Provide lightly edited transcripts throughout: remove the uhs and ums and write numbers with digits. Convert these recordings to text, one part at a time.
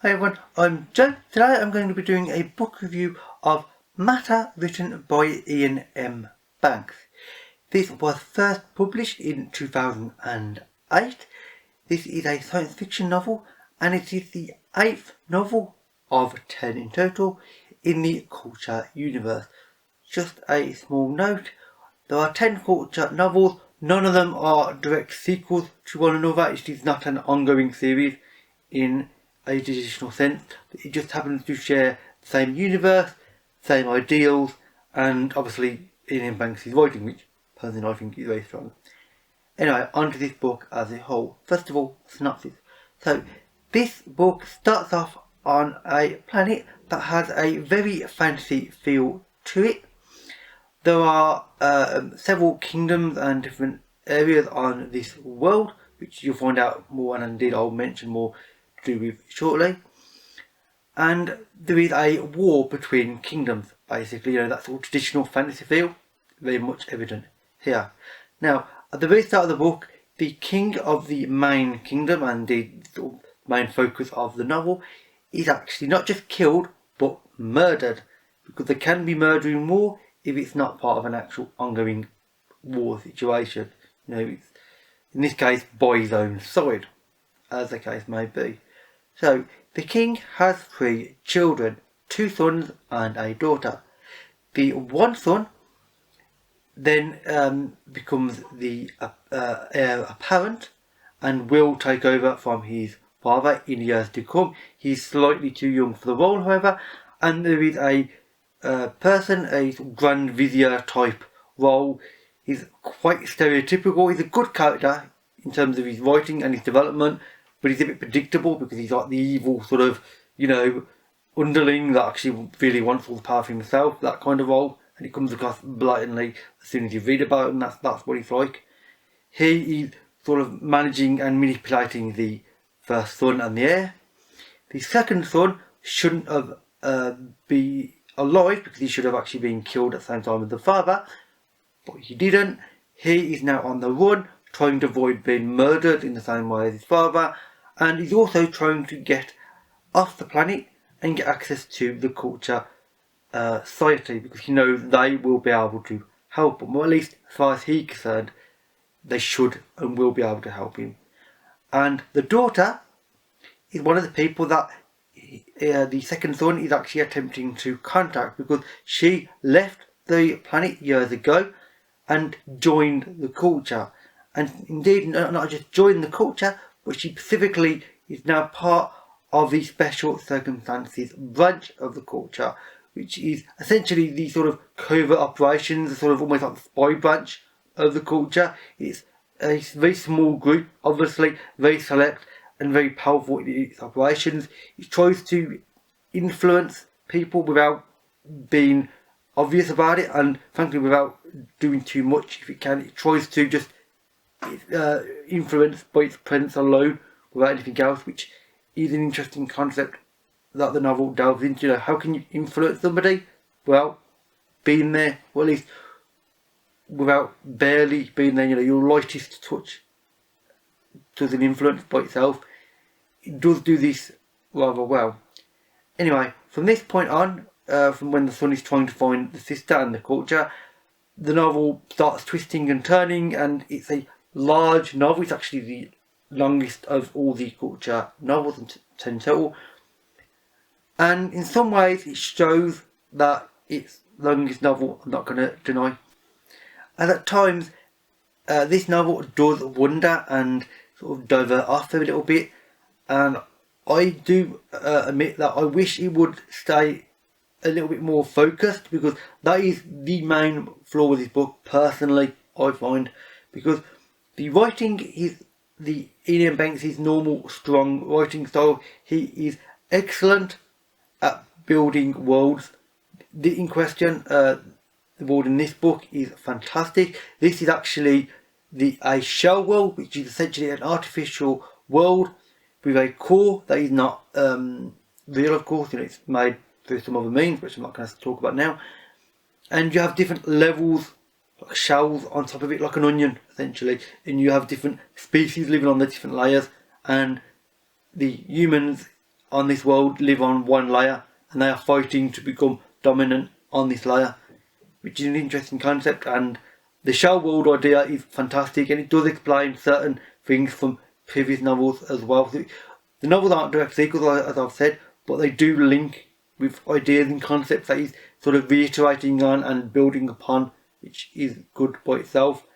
Hi everyone, I'm Joe. Today I'm going to be doing a book review of Matter written by Iain M. Banks. This was first published in 2008. This is a science fiction novel and it is the 8th novel of 10 in total in the Culture universe. Just a small note, there are 10 Culture novels, none of them are direct sequels to one another. It is not an ongoing series in a traditional sense, but it just happens to share the same universe, same ideals, and obviously Iain Banks' writing, which personally I think is very strong. Anyway, on to this book as a whole. First of all, synopsis. So, this book starts off on a planet that has a very fantasy feel to it. There are several kingdoms and different areas on this world, which you'll find out more, and indeed I'll mention more to do with shortly. And there is a war between kingdoms, basically, that sort of traditional fantasy feel, very much evident here. Now, at the very start of the book, the king of the main kingdom, and the sort of main focus of the novel, is actually not just killed, but murdered, because there can be murder in war if it's not part of an actual ongoing war situation. It's, in this case, by his own side, as the case may be. So, the king has 3 children, 2 sons and a daughter. The one son then becomes the heir apparent and will take over from his father in years to come. He's slightly too young for the role, however, and there is a person, a Grand Vizier type role. He's quite stereotypical. He's a good character in terms of his writing and his development, but he's a bit predictable because he's like the evil sort of, underling that actually really wants all the power for himself, that kind of role, and it comes across blatantly as soon as you read about him. That's what he's like. He is sort of managing and manipulating the first son and the heir. The second son shouldn't have been alive because he should have actually been killed at the same time as the father, but he didn't. He is now on the run, trying to avoid being murdered in the same way as his father, and he's also trying to get off the planet and get access to the Culture society, because he knows they will be able to help him, or at least as far as he's concerned, they should and will be able to help him. And the daughter is one of the people that the second son is actually attempting to contact, because she left the planet years ago and joined the Culture. And indeed, not just joined the Culture, but she specifically is now part of the Special Circumstances branch of the Culture, which is essentially the sort of covert operations, sort of almost like the spy branch of the Culture. It's a very small group, obviously very select and very powerful in its operations. It tries to influence people without being obvious about it, and frankly without doing too much if it can. It tries to just influence by its presence alone without anything else, which is an interesting concept that the novel delves into. How can you influence somebody? Well, being there, or at least without barely being there. Your lightest touch does an influence by itself. It does do this rather well. Anyway, from this point on, from when the son is trying to find the sister and the Culture, the novel starts twisting and turning, and it's a large novel. It's actually the longest of all the Culture novels, 10 total. And in some ways it shows that it's the longest novel, I'm not going to deny. And at times, this novel does wander and sort of divert off a little bit. And I do admit that I wish it would stay a little bit more focused, because that is the main flaw with this book, personally, I find. Because the writing is the Iain Banks' normal strong writing style. He is excellent at building worlds. In question, the world in this book is fantastic. This is actually a shell world, which is essentially an artificial world with a core that is not real, of course. It's made through some other means, which I'm not going to talk about now. And you have different levels, like shells on top of it, like an onion, essentially. And you have different species living on the different layers. And the humans on this world live on one layer, and they are fighting to become dominant on this layer, which is an interesting concept. And the shell world idea is fantastic, and it does explain certain things from previous novels as well. So the novels aren't direct sequels, as I've said, but they do link with ideas and concepts that he's sort of reiterating on and building upon, which is good by itself.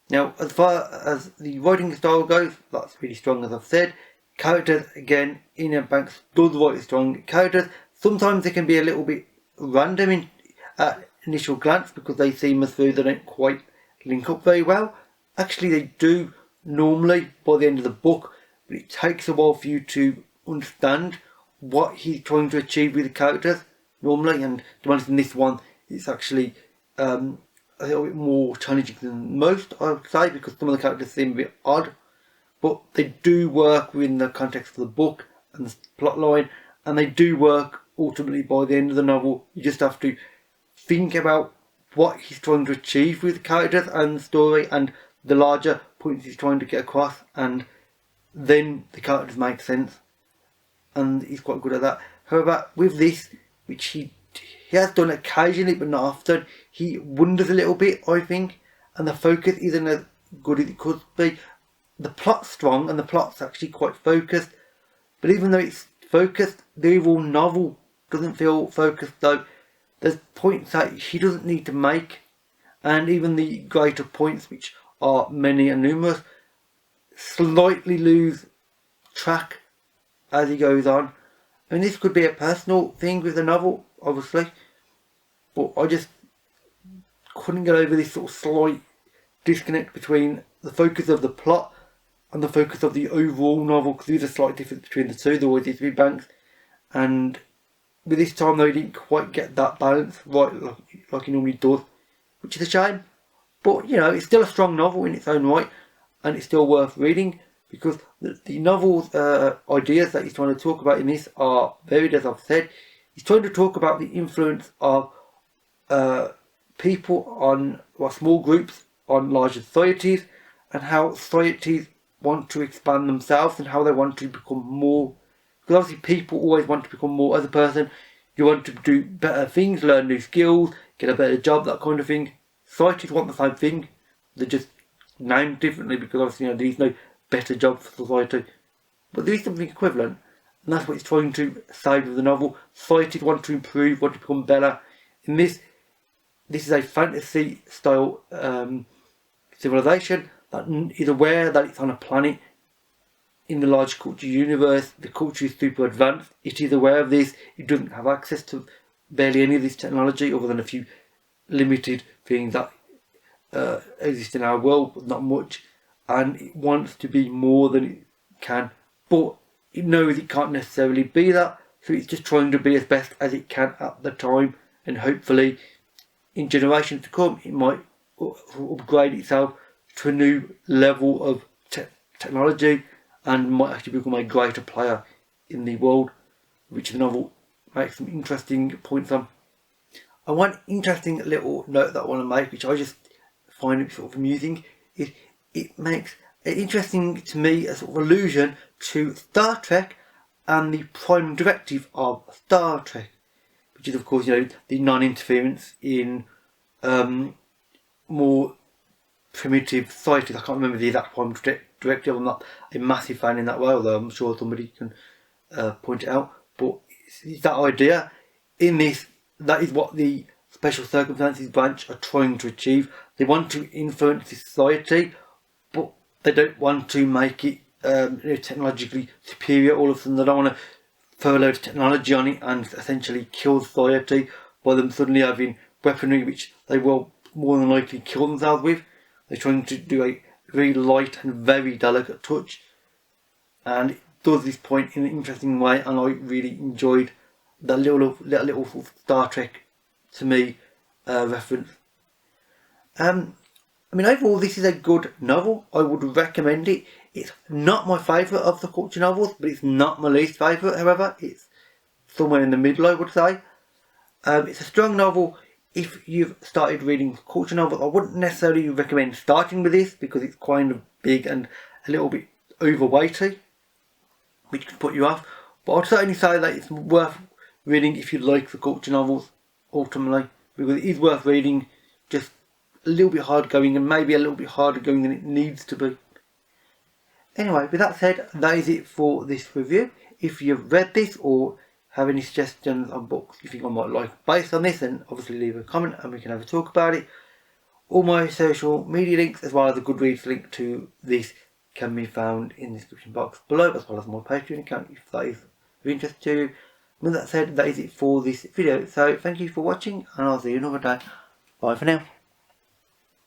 Now, as far as the writing style goes, that's really strong, as I've said. Characters, again, Iain Banks does write strong characters. Sometimes they can be a little bit random at initial glance because they seem as though they don't quite link up very well. Actually, they do normally by the end of the book, but it takes a while for you to understand what he's trying to achieve with the characters normally. And to be honest, in this one, it's actually a little bit more challenging than most, I would say, because some of the characters seem a bit odd, but they do work within the context of the book and the plot line, and they do work ultimately by the end of the novel. You just have to think about what he's trying to achieve with the characters and the story and the larger points he's trying to get across, and then the characters make sense, and he's quite good at that. However, with this, which he has done occasionally but not often, he wonders a little bit, I think, and the focus isn't as good as it could be. The plot's strong and the plot's actually quite focused, but even though it's focused, the overall novel doesn't feel focused, though. There's points that he doesn't need to make, and even the greater points, which are many and numerous, slightly lose track as he goes on. I mean, this could be a personal thing with the novel, obviously, but I just couldn't get over this sort of slight disconnect between the focus of the plot and the focus of the overall novel, because there's a slight difference between the two. There always is with Banks, and with this time though, he didn't quite get that balance right like he normally does, which is a shame. But you know, it's still a strong novel in its own right, and it's still worth reading, because the novel's ideas that he's trying to talk about in this are varied, as I've said. He's trying to talk about the influence of people on, well, small groups on larger societies, and how societies want to expand themselves and how they want to become more. Because obviously people always want to become more as a person. You want to do better things, learn new skills, get a better job, that kind of thing. Societies want the same thing. They're just named differently because obviously, you know, there is no better job for society. But there is something equivalent, and that's what he's trying to say with the novel. Societies want to improve, want to become better. In this is a fantasy style civilization that is aware that it's on a planet in the large culture universe. The culture is super advanced. It is aware of this. It doesn't have access to barely any of this technology other than a few limited things that exist in our world, but not much. And it wants to be more than it can, but it knows it can't necessarily be that, so it's just trying to be as best as it can at the time, and hopefully in generations to come it might upgrade itself to a new level of technology and might actually become a greater player in the world, which the novel makes some interesting points on. And one interesting little note that I want to make, which I just find it sort of amusing, is it makes it interesting to me a sort of allusion to Star Trek and the prime directive of Star Trek, which is of course, you know, the non-interference in more primitive societies. I can't remember the exact prime directive. I'm not a massive fan in that way, although I'm sure somebody can point it out. But it's that idea in this. That is what the Special Circumstances branch are trying to achieve. They want to influence society, but they don't want to make it technologically superior all of a sudden. They don't want to throw a load of technology on it and essentially kill society by them suddenly having weaponry which they will more than likely kill themselves with. They're trying to do a very light and very delicate touch, and it does this point in an interesting way, and I really enjoyed that little Star Trek, to me, reference. I mean, overall, this is a good novel. I would recommend it. It's not my favourite of the culture novels, but it's not my least favourite, however. It's somewhere in the middle, I would say. It's a strong novel if you've started reading culture novels. I wouldn't necessarily recommend starting with this because it's kind of big and a little bit overweighty, which can put you off. But I'd certainly say that it's worth reading if you like the culture novels, ultimately, because it is worth reading, just a little bit hard going, and maybe a little bit harder going than it needs to be. Anyway, with that said, that is it for this review. If you've read this or have any suggestions on books you think I might like based on this, then obviously leave a comment and we can have a talk about it. All my social media links as well as a Goodreads link to this can be found in the description box below, as well as my Patreon account if that is of interest to you. With that said, that is it for this video. So thank you for watching, and I'll see you another day. Bye for now.